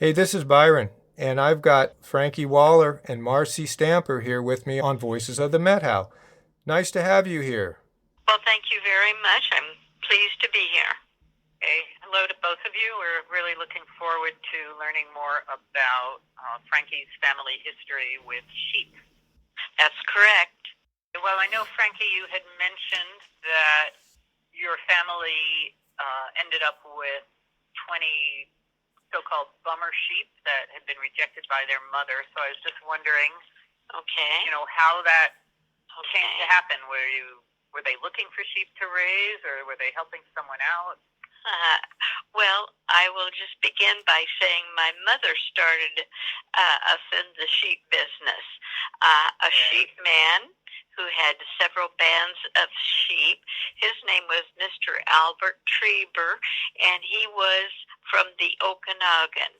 Hey, this is Byron, and I've got Frankie Waller and Marcy Stamper here with me on Voices of the Methow. Nice to have you here. Well, thank you very much. I'm pleased to be here. Hey, hello to both of you. We're really looking forward to learning more about Frankie's family history with sheep. That's correct. Well, I know, Frankie, you had mentioned that your family ended up with 20 so-called bummer sheep that had been rejected by their mother. So I was just wondering, how that came to happen. Were they looking for sheep to raise, or were they helping someone out? Well, I will just begin by saying my mother started us in the sheep business. A sheep man who had several bands of sheep. His name was Mr. Albert Trieber, and he was from the Okanagan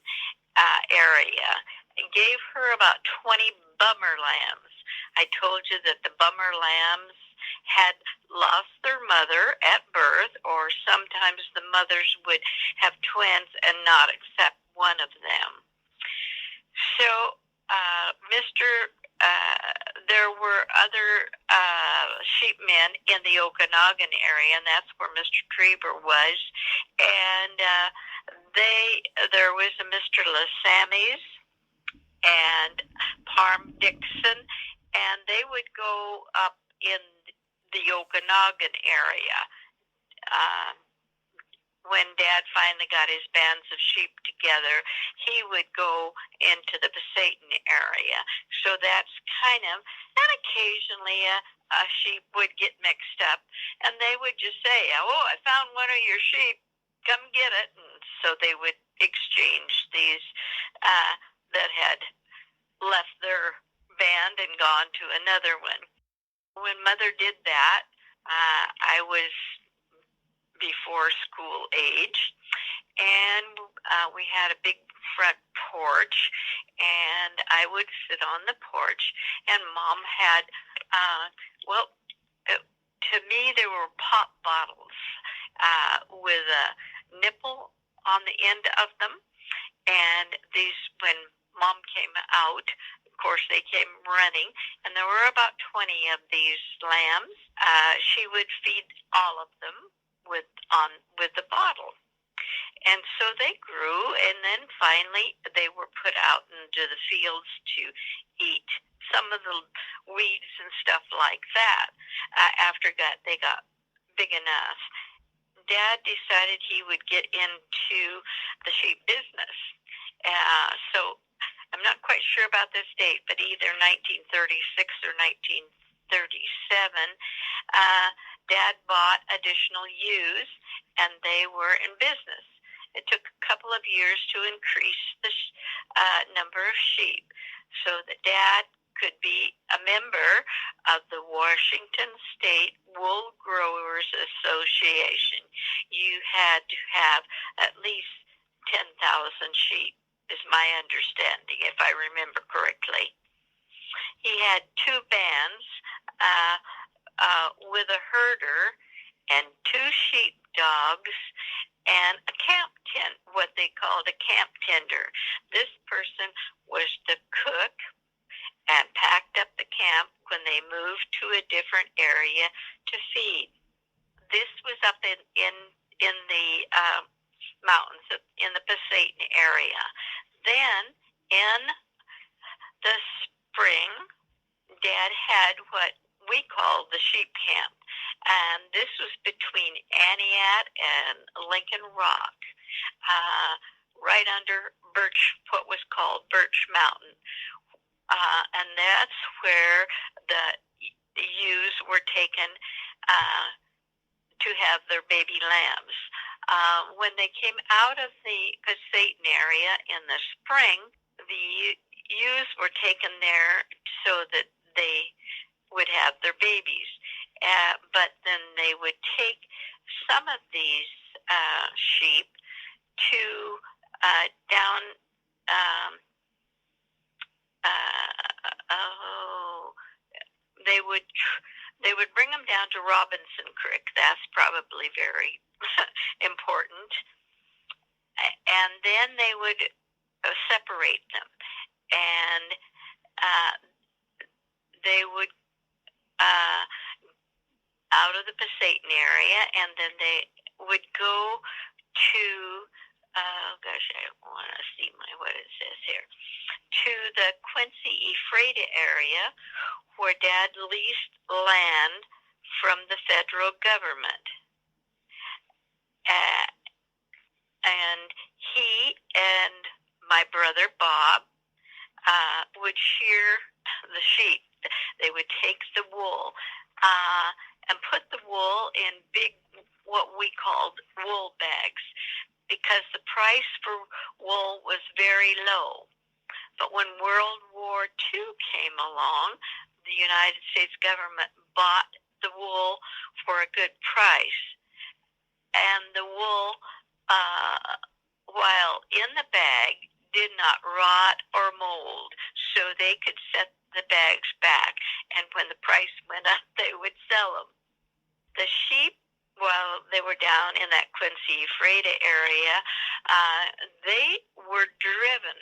area. And gave her about 20 bummer lambs. I told you that the bummer lambs had lost their mother at birth, or sometimes the mothers would have twins and not accept one of them. So, there were other sheepmen in the Okanagan area, and that's where Mr. Trieber was. And there was a Mr. LaSammy's and Parm Dixon, and they would go up in the Okanagan area. When Dad finally got his bands of sheep together, he would go into the Pasayten area. So that's and occasionally a sheep would get mixed up, and they would just say, "Oh, I found one of your sheep, come get it." And so they would exchange these that had left their band and gone to another one. When Mother did that, I was before school age, and we had a big front porch, and I would sit on the porch, and Mom had, to me there were pop bottles with a nipple on the end of them, and these, when Mom came out, of course, they came running, and there were about 20 of these lambs. She would feed all of them with the bottle. And so they grew, and then finally they were put out into the fields to eat some of the weeds and stuff like that. After they got big enough, Dad decided he would get into the sheep business. So I'm not quite sure about this date, but either 1936 or 1937, Dad bought additional ewes, and they were in business. It took a couple of years to increase the number of sheep so that Dad could be a member of the Washington State Wool Growers Association. You had to have at least 10,000 sheep, is my understanding, if I remember correctly. He had two bands with a herder and two sheep dogs and a camp tent, what they called a camp tender. This person was the cook and packed up the camp when they moved to a different area to feed. This was up in the mountains in the Pasayten area. Then in the spring, Dad had what we called the sheep camp, and this was between Aniat and Lincoln Rock, right under what was called Birch Mountain, and that's where the ewes were taken to have their baby lambs. When they came out of the Pasayten area in the spring, the ewes were taken there so that they would have their babies. But then they would take some of these sheep to down. They would bring them down to Robinson Creek. That's probably very important. And then they would separate them, and they would out of the Passaic area, and then they would go to, oh gosh, I want to see what it says here, to the Quincy Ephrata area, where Dad leased land from the federal government. And he and my brother Bob would shear the sheep. They would take the wool and put the wool in big, what we called wool bags, because the price for wool was very low. But when World War II came along, the United States government bought the wool for a good price. And the wool, while in the bag, did not rot or mold, so they could set the bags back. And when the price went up, they would sell them. The sheep, while they were down in that Quincy Ephrata area, they were driven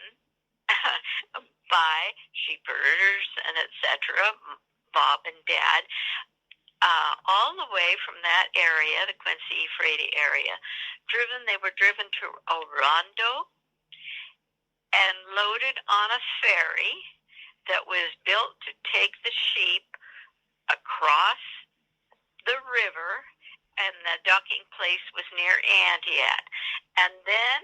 by sheep herders and etc., Bob and Dad, all the way from that area, the Quincy Ephrata area. They were driven to Orondo and loaded on a ferry that was built to take the sheep across the river, and the docking place was near Antioch. And then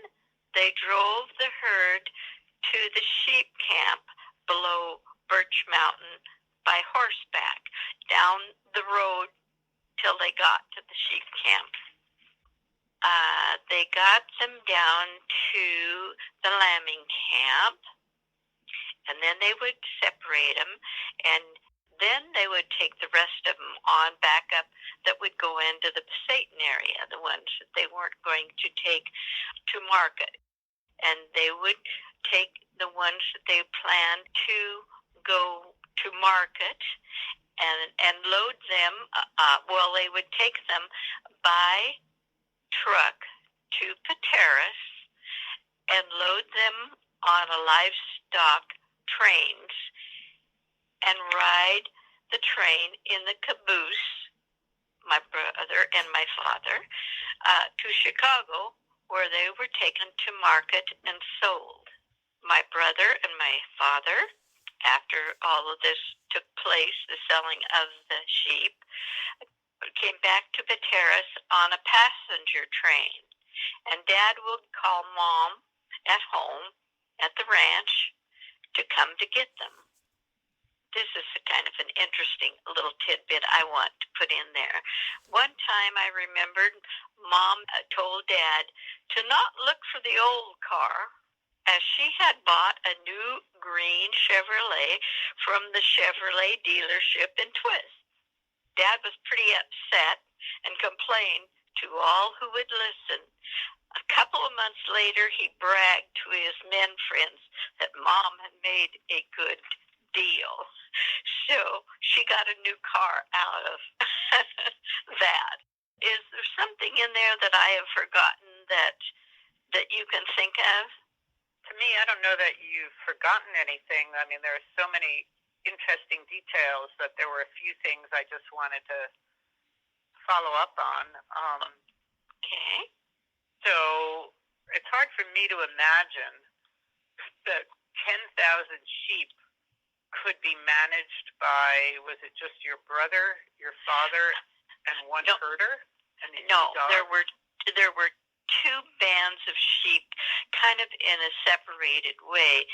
they drove the herd to the sheep camp below Birch Mountain by horseback down the road till they got to the sheep camp. They got them down to the lambing camp, and then they would separate them, and then they would take the rest of them on back up that would go into the Passaic area, the ones that they weren't going to take to market. And they would take the ones that they planned to go to market and load them, they would take them by truck to Pateros and load them on a livestock trains and ride the train in the caboose, my brother and my father, to Chicago, where they were taken to market and sold. My brother and my father, after all of this took place, the selling of the sheep, came back to Pateros on a passenger train. And Dad would call Mom at home at the ranch to come to get them. This is kind of an interesting little tidbit I want to put in there. One time I remembered Mom told Dad to not look for the old car, as she had bought a new green Chevrolet from the Chevrolet dealership in Twist. Dad was pretty upset and complained to all who would listen. A couple of months later, he bragged to his men friends that Mom had made a good deal. So she got a new car out of that. Is there something in there that I have forgotten that you can think of? To me, I don't know that you've forgotten anything. I mean, there are so many interesting details that there were a few things I just wanted to follow up on. Okay. So it's hard for me to imagine that 10,000 sheep could be managed by, was it just your brother, your father, and one herder? And no, there were two bands of sheep kind of in a separated way,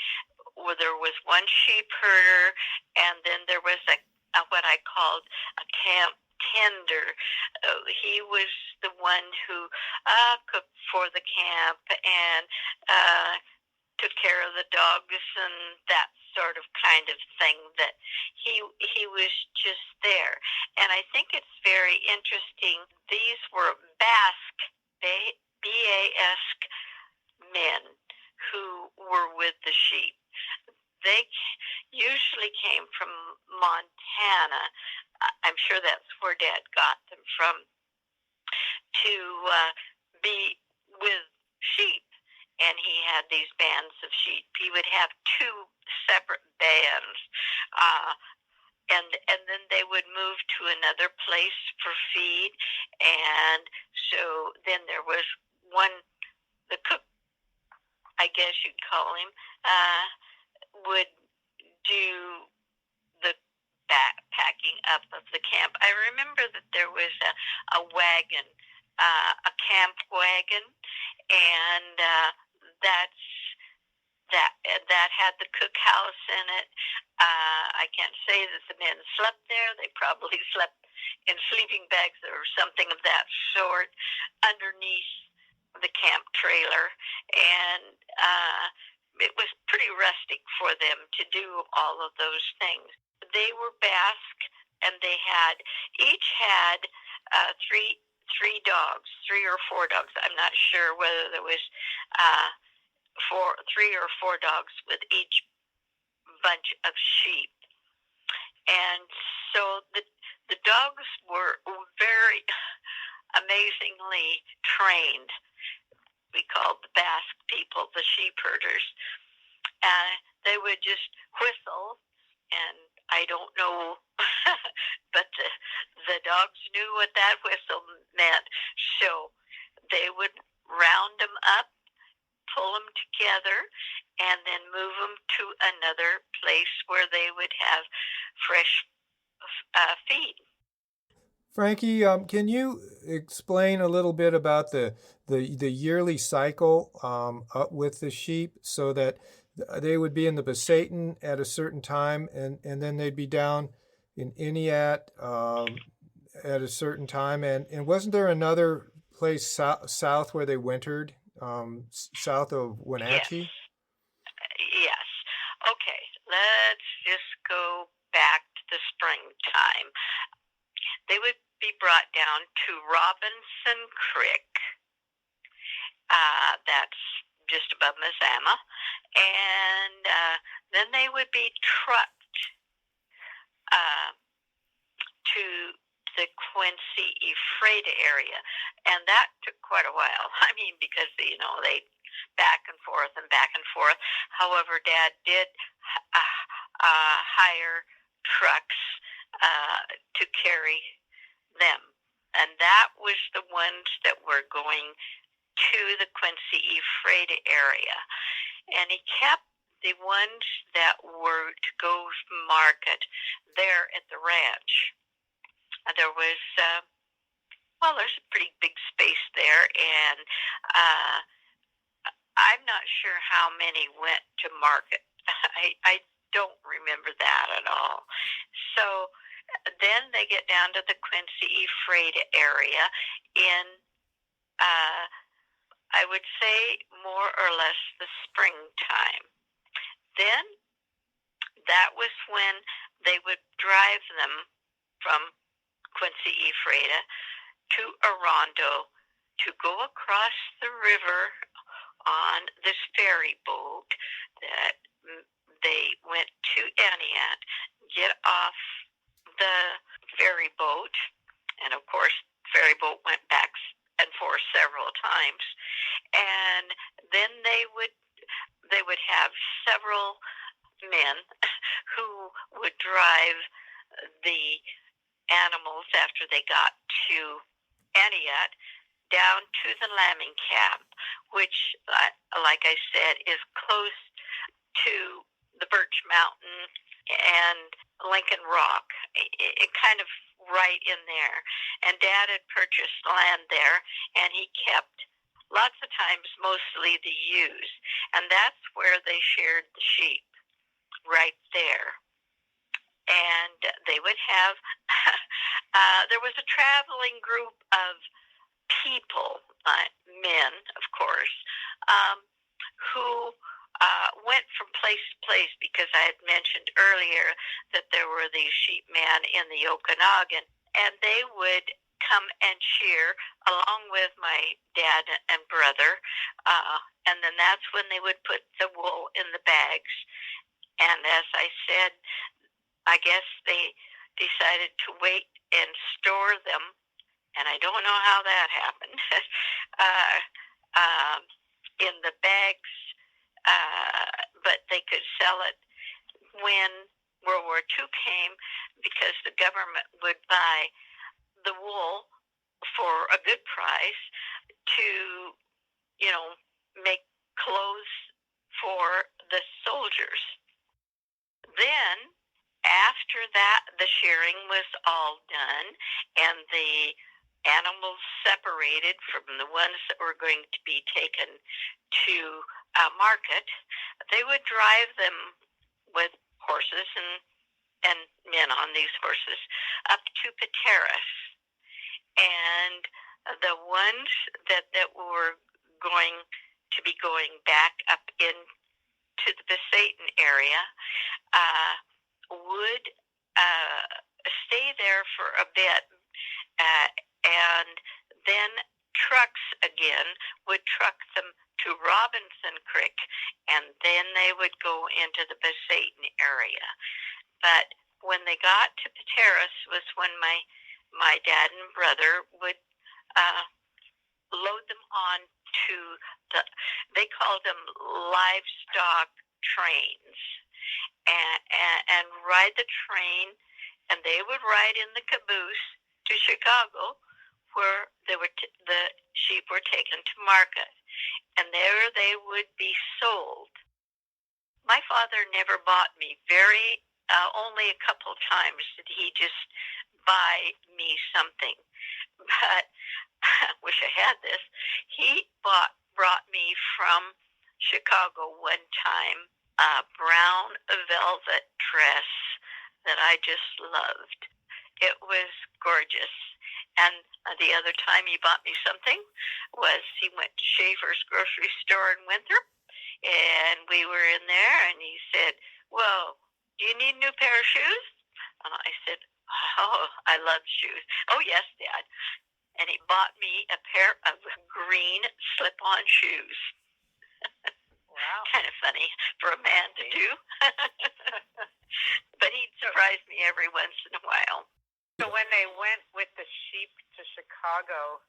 where there was one sheep herder, and then there was a what I called a camp tender. He was the one who cooked for the camp and took care of the dogs and that sort of kind of thing, that he was just there. And I think it's very interesting. These were Basque, B-A-S-K men who were with the sheep. They usually came from Montana. I'm sure that's where Dad got them from, to be with sheep. and he had these bands of sheep. He would have two separate bands, and then they would move to another place for feed. And so then there was one, the cook, I guess you'd call him, would do the backpacking up of the camp. I remember that there was a wagon, a camp wagon, and that had the cookhouse in it. I can't say that the men slept there. They probably slept in sleeping bags or something of that sort underneath the camp trailer, and it was pretty rustic for them to do all of those things. They were Basque, and they each had three dogs, 3 or 4 dogs. I'm not sure whether there was 3 or 4 dogs with each bunch of sheep. And so the dogs were very amazingly trained. We called the Basque people the sheep herders. They would just whistle, and I don't know, but the dogs knew what that whistle meant. So they would round them up, pull them together, and then move them to another place where they would have fresh feed. Frankie, can you explain a little bit about the yearly cycle with the sheep, so that they would be in the Pasayten at a certain time, and then they'd be down in Iniat at a certain time, and wasn't there another place south where they wintered, south of Wenatchee? Yes. Okay, let's just go back to the springtime. They would be brought down to Robinson Creek. That's just above Mazama. And then they would be trucked to the Quincy Ephrata area. And that took quite a while. I mean, because, they back and forth and back and forth. However, Dad did hire trucks to carry them. And that was the ones that were going to the Quincy Ephrata area. And he kept the ones that were to go to market there at the ranch. There was, there's a pretty big space there, and I'm not sure how many went to market. I don't remember that at all. So then they get down to the Quincy Ephrata area in, I would say, more or less the springtime. Then that was when they would drive them from Quincy Ephrata to Orondo to go across the river on this ferry boat that they went to Aniat, get off the ferry boat, and of course the ferry boat went back and forth several times, and then they would have several men who would drive the animals after they got to Aniat down to the lambing camp, which, like I said, is close to the Birch Mountain and Lincoln Rock, it kind of right in there. And Dad had purchased land there, and he kept lots of times mostly the ewes, and that's where they shared the sheep, right there. And they would have, there was a traveling group of people, men, of course, who went from place to place, because I had mentioned earlier that there were these sheep men in the Okanagan, and they would come and cheer along with my dad and brother, and then that's when they would put the wool in the bags. And as I said, I guess they decided to wait and store them, and I don't know how that happened. in the bags, but they could sell it when World War II came, because the government would buy the wool for a good price to, make clothes for the soldiers. Then, after that, the shearing was all done, and the animals separated from the ones that were going to be taken to market. They would drive them with horses and men on these horses up to Pateros. And the ones that were going to be going back up into the Besaton area would stay there for a bit, and then trucks again would truck them to Robinson Creek, and then they would go into the Besaton area. But when they got to Pateros was when my dad and brother would load them on to they called them livestock trains, and ride the train, and they would ride in the caboose to Chicago, where the sheep were taken to market, and there they would be sold. My father never bought me only a couple times did he just buy me something, but I wish I had this. He brought me from Chicago one time a brown velvet dress that I just loved. It was gorgeous. And the other time he bought me something was he went to Schaefer's grocery store in Winthrop, and we were in there, and he said, "Well, do you need a new pair of shoes?" And I said, "Oh, I love shoes." "Oh, yes, Dad." And he bought me a pair of green slip-on shoes. Wow. Kind of funny for a man to do. But he'd surprise me every once in a while. So when they went with the sheep to Chicago,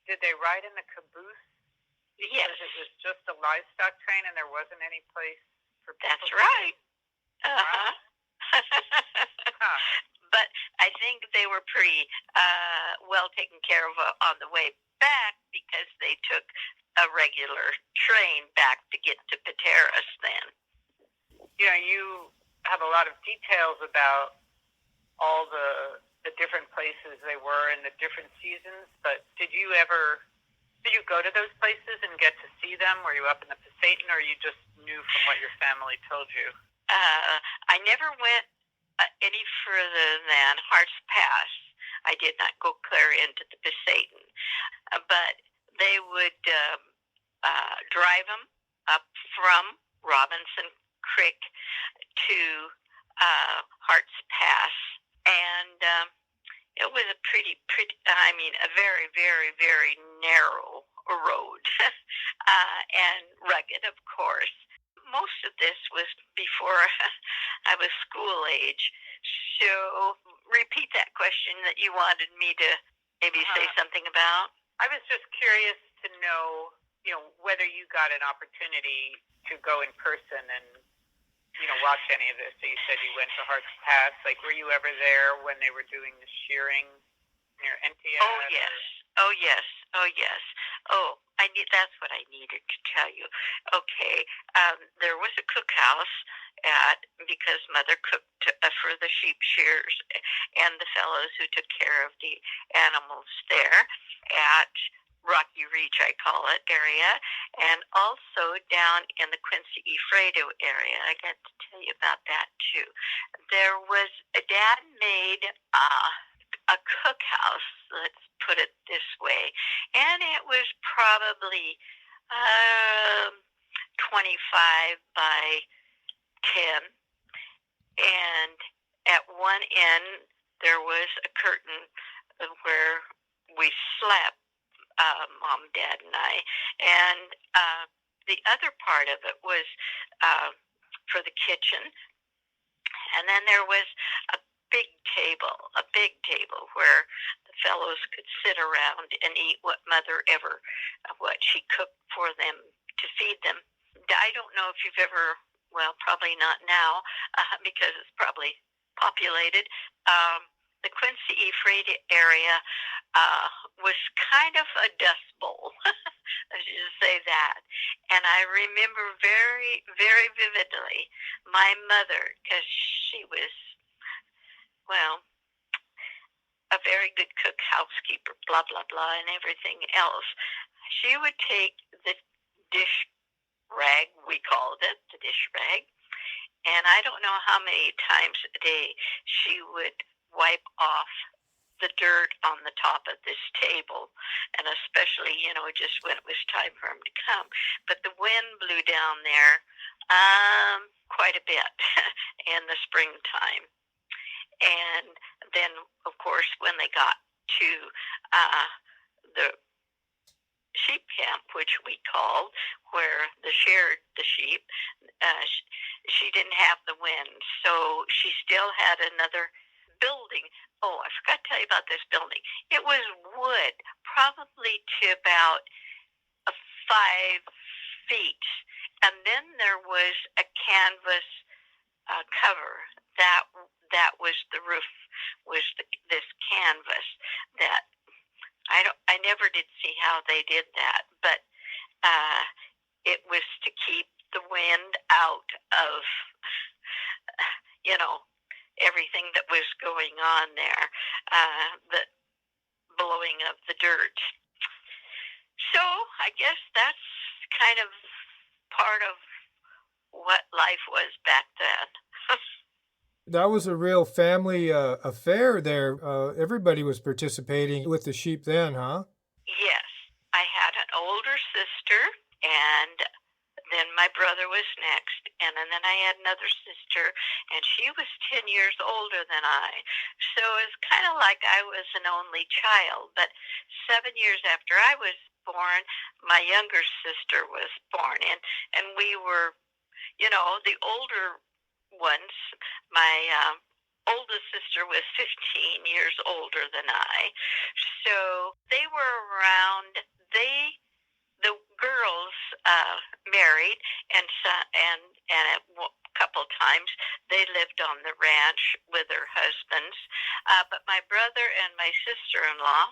did they ride in the caboose? Yes. Because it was just a livestock train and there wasn't any place for people. That's right. Uh-huh. Huh. But I think they were pretty well taken care of on the way back, because they took a regular train back to get to Pateros then. You have a lot of details about all the different places they were in the different seasons, but did you go to those places and get to see them? Were you up in the Besaton, or you just knew from what your family told you? I never went any further than Hart's Pass. I did not go clear into the Besaton, but they would drive them up from Robinson Creek to Hart's Pass, and it was a a very, very, very narrow road, and rugged, of course. Most of this was before I was school age. So repeat that question that you wanted me to maybe say something about. I was just curious to know, whether you got an opportunity to go in person and, watch any of this. So you said you went to Hart's Pass. Like, were you ever there when they were doing the shearing near NTS? Oh, yes. Oh, yes. Oh, yes. Oh, that's what I needed to tell you. Okay, there was a cookhouse because Mother cooked for the sheep shearers and the fellows who took care of the animals there at Rocky Reach, I call it, area, and also down in the Quincy Efredo area. I got to tell you about that, too. Dad made a cookhouse, let's put it this way, and it was probably 25 by 10, and at one end there was a curtain where we slept, Mom, Dad, and I, and the other part of it was for the kitchen, and then there was a big table where the fellows could sit around and eat what she cooked for them feed them. I don't know if you've ever, well, probably not now because it's probably populated. The Quincy Efraid area was kind of a dust bowl. I should just say that. And I remember very, very vividly my mother, because she was, well, a very good cook, housekeeper, blah, blah, blah, and everything else. She would take the dish rag, we called it, the dish rag, and I don't know how many times a day she would wipe off the dirt on the top of this table, and especially, just when it was time for him to come. But the wind blew down there quite a bit in the springtime. And then, of course, when they got to the sheep camp, which we called, where they shared the sheep, she didn't have the wind, so she still had another building. Oh, I forgot to tell you about this building. It was wood, probably to about 5 feet, and then there was a canvas cover that was the roof, was this canvas that I never did see how they did that, but it was to keep the wind out of everything that was going on there, the blowing of the dirt. So I guess that's kind of part of what life was back then. That was a real family affair there. Everybody was participating with the sheep then, huh? Yes. I had an older sister, and then my brother was next, and then I had another sister, and she was 10 years older than I. So it's kind of like I was an only child, but 7 years after I was born, my younger sister was born, and we were, the older ones. My oldest sister was 15 years older than I, so they were around. The girls married, and a couple times they lived on the ranch with their husbands. But my brother and my sister-in-law,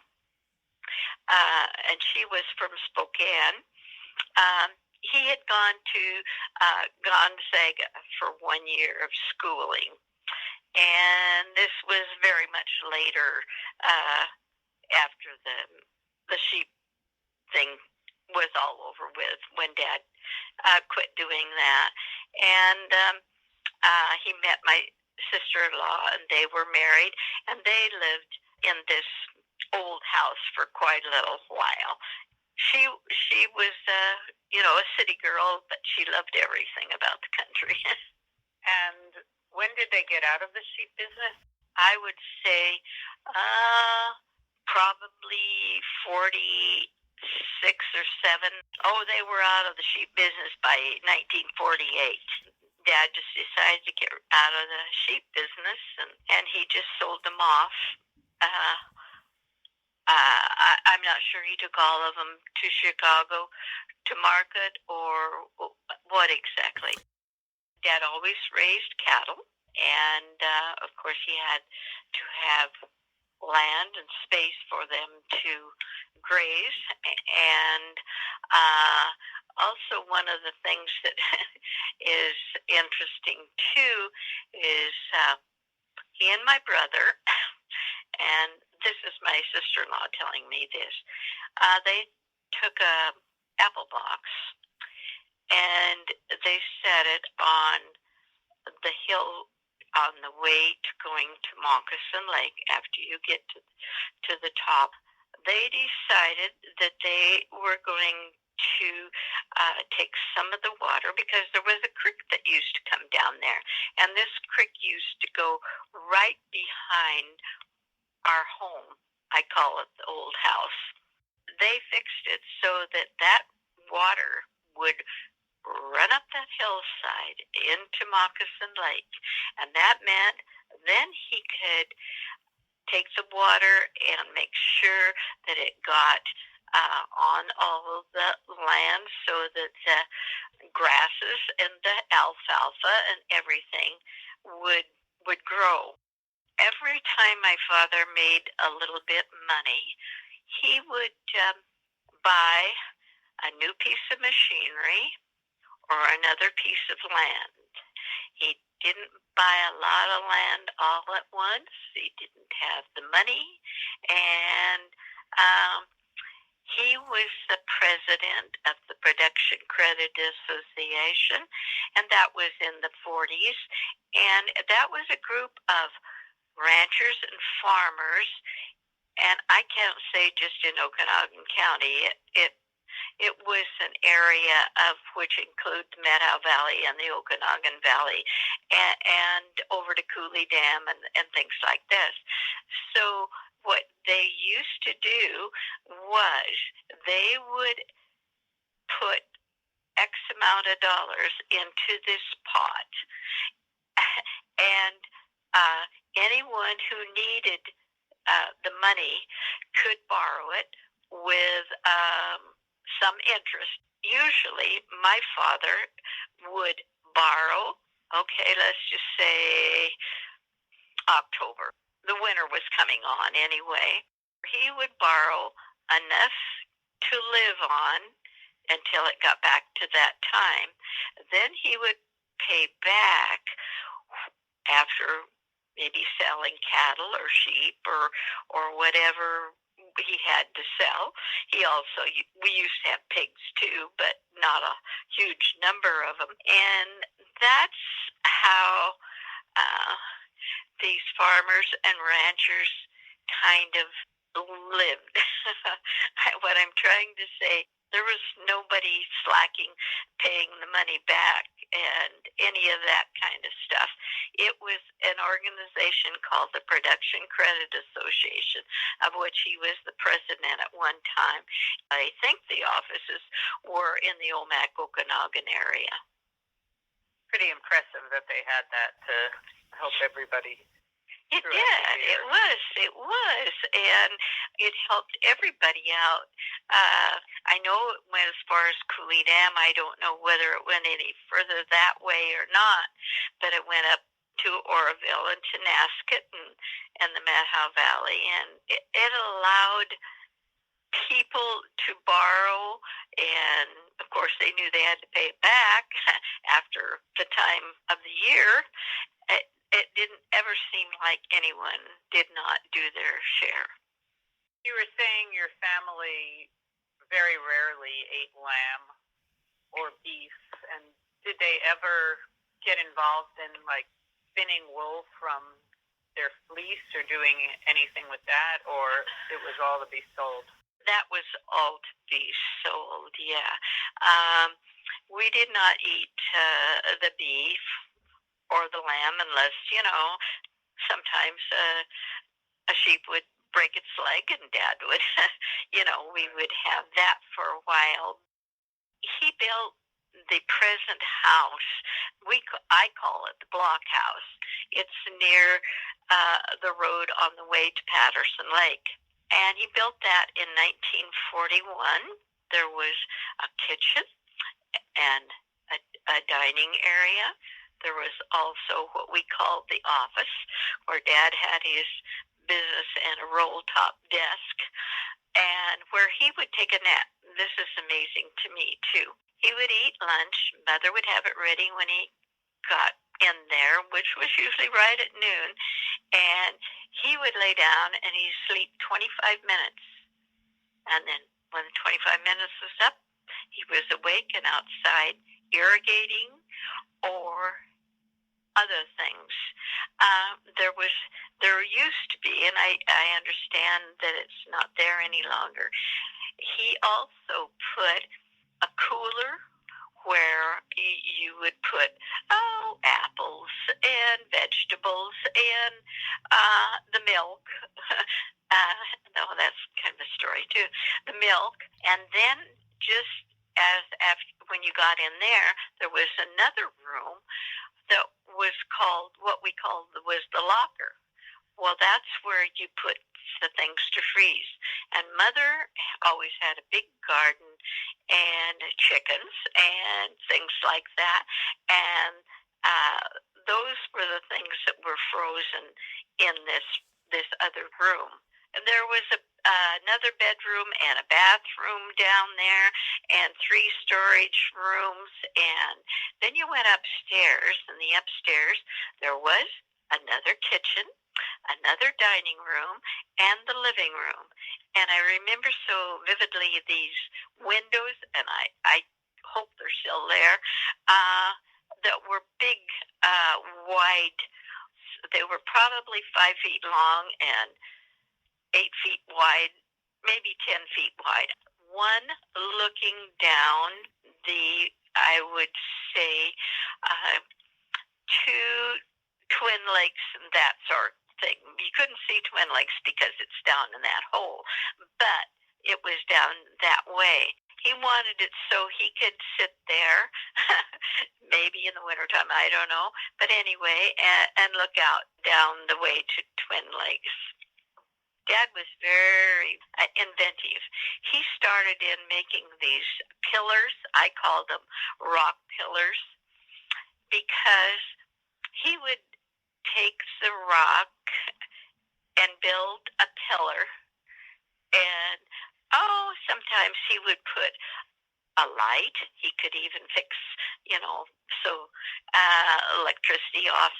and she was from Spokane. He had gone to Gonzaga for 1 year of schooling, and this was very much later, after the sheep thing was all over with, when Dad quit doing that. And he met my sister-in-law, and they were married, and they lived in this old house for quite a little while. She was, a city girl, but she loved everything about the country. And when did they get out of the sheep business? I would say probably 46 or 7. Oh, they were out of the sheep business by 1948. Dad just decided to get out of the sheep business, and he just sold them off. I'm not sure he took all of them to Chicago to market or what exactly. Dad always raised cattle, and of course he had to have land and space for them to graze. And also one of the things that is interesting too is he and my brother, and this is my sister-in-law telling me this, they took a apple box and they set it on the hill on the way to going to Moccasin Lake. After you get to the top, they decided that they were going to take some of the water, because there was a creek that used to come down there, and this creek used to go right behind our home. I call it the old house. They fixed it so that water would run up that hillside into Moccasin Lake, and that meant then he could take the water and make sure that it got on all of the land so that the grasses and the alfalfa and everything would grow. Every time my father made a little bit money, he would buy a new piece of machinery or another piece of land. He didn't buy a lot of land all at once. He didn't have the money, and he was the president of the Production Credit Association, and that was in the 40s. And that was a group of ranchers and farmers, and I can't say just in Okanagan County. It was an area of which includes Methow Valley and the Okanagan Valley, and over to Cooley Dam and things like this. So what they used to do was they would put X amount of dollars into this pot, and anyone who needed the money could borrow it with some interest. Usually, my father would borrow, okay, let's just say October. The winter was coming on anyway. He would borrow enough to live on until it got back to that time. Then he would pay back after maybe selling cattle or sheep or whatever he had to sell. We used to have pigs too, but not a huge number of them. And that's how these farmers and ranchers kind of lived. What I'm trying to say, there was nobody slacking, paying the money back, and any of that kind of stuff. It was an organization called the Production Credit Association, of which he was the president at one time. I think the offices were in the Omak, Okanagan area. Pretty impressive that they had that to help everybody. It did. It was, and it helped everybody out. I know it went as far as Cooley Dam. I don't know whether it went any further that way or not, but it went up to Oroville and to Nasket and the Methow Valley, and it allowed people to borrow, and of course they knew they had to pay it back after the time of the year. It didn't ever seem like anyone did not do their share. You were saying your family very rarely ate lamb or beef, and did they ever get involved in like spinning wool from their fleece or doing anything with that, or it was all to be sold? That was all to be sold, yeah. We did not eat the beef or the lamb unless, sometimes a sheep would break its leg and Dad would, we would have that for a while. He built the present house. I call it the block house. It's near the road on the way to Patterson Lake. And he built that in 1941. There was a kitchen and a dining area. There was also what we called the office, where Dad had his business and a roll-top desk, and where he would take a nap. This is amazing to me, too. He would eat lunch. Mother would have it ready when he got in there, which was usually right at noon, and he would lay down and he'd sleep 25 minutes. And then when the 25 minutes was up, he was awake and outside irrigating or other things. There used to be, and I understand that it's not there any longer. He also put a cooler where you would put apples and vegetables and the milk. That's kind of a story too. The milk, and then just as after when you got in there was another room that was called what we called was the locker. Well, that's where you put the things to freeze. And Mother always had a big garden and chickens and things like that. And those were the things that were frozen in this other room. And there was another bedroom and a bathroom down there and 3 storage rooms. And then you went upstairs, and the upstairs there was another kitchen, another dining room, and the living room. And I remember so vividly these windows, and I hope they're still there, that were big, wide. They were probably 5 feet long and 8 feet wide, maybe 10 feet wide. One looking down I would say, 2 Twin Lakes and that sort of thing. You couldn't see Twin Lakes because it's down in that hole, but it was down that way. He wanted it so he could sit there, maybe in the wintertime, I don't know, but anyway, and look out down the way to Twin Lakes. Dad was very inventive. He started in making these pillars. I call them rock pillars, because he would take the rock and build a pillar, and sometimes he would put a light. He could even fix, electricity off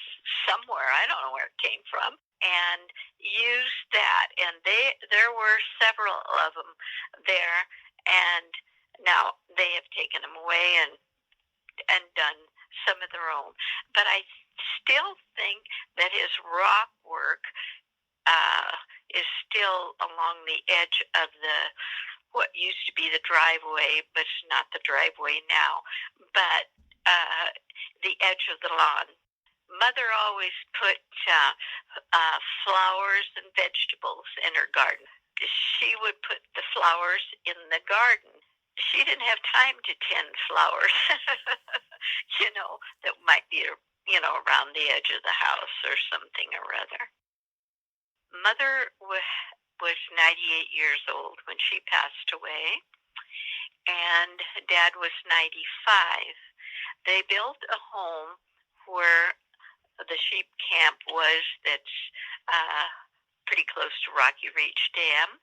somewhere. I don't know where it came from, and use that. And there were several of them there, and now they have taken them away and done some of their own. But I still think that his rock work is still along the edge of what used to be the driveway, but it's not the driveway now, but the edge of the lawn. Mother always put flowers and vegetables in her garden. She would put the flowers in the garden. She didn't have time to tend flowers, that might be, around the edge of the house or something or other. Mother was 98 years old when she passed away, and Dad was 95. They built a home where the sheep camp was, that's pretty close to Rocky Reach Dam,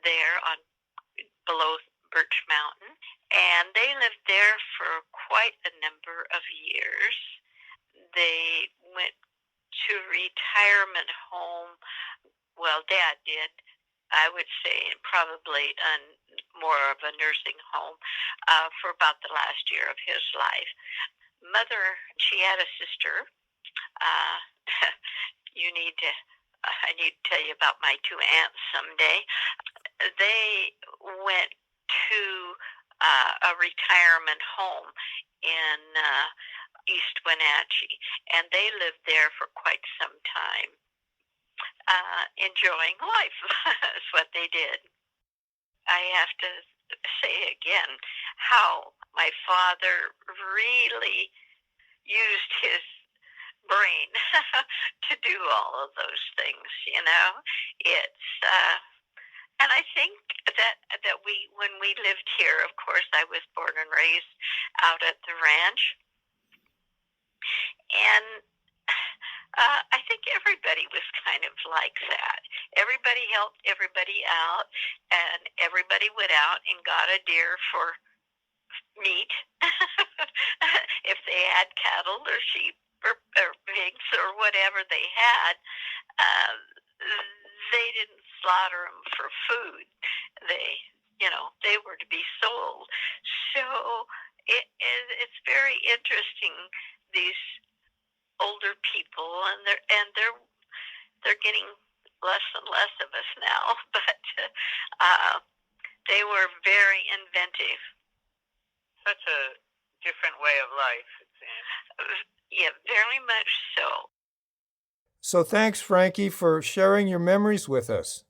there below Birch Mountain, and they lived there for quite a number of years. They went to retirement home. Well, Dad did. I would say probably more of a nursing home for about the last year of his life. Mother, she had a sister. I need to tell you about my 2 aunts someday. They went to a retirement home in East Wenatchee, and they lived there for quite some time, enjoying life. Is what they did. I have to say again how my father really used his brain to do all of those things. It's and I think that when we lived here, of course, I was born and raised out at the ranch, and I think everybody was kind of like that. Everybody helped everybody out, and everybody went out and got a deer for meat. If they had cattle or sheep or pigs or whatever they had, they didn't slaughter them for food. They were to be sold. So it's very interesting, these older people, and they're getting less and less of us now, but they were very inventive. Such a different way of life, it seems. Yeah, very much so. So thanks, Frankie, for sharing your memories with us.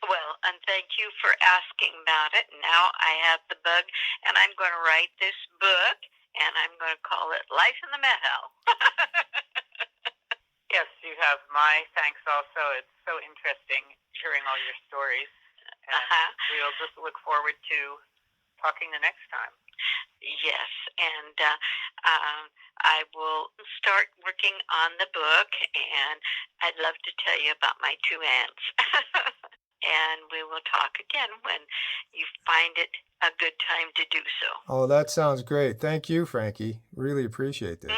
Well, and thank you for asking about it. Now I have the bug, and I'm going to write this book, and I'm going to call it Life in the Methow. Yes, you have my thanks also. It's so interesting hearing all your stories. And we'll just look forward to talking the next time. Yes, and I will start working on the book, and I'd love to tell you about my two aunts. And we will talk again when you find it a good time to do so. Oh, that sounds great. Thank you, Frankie. Really appreciate this.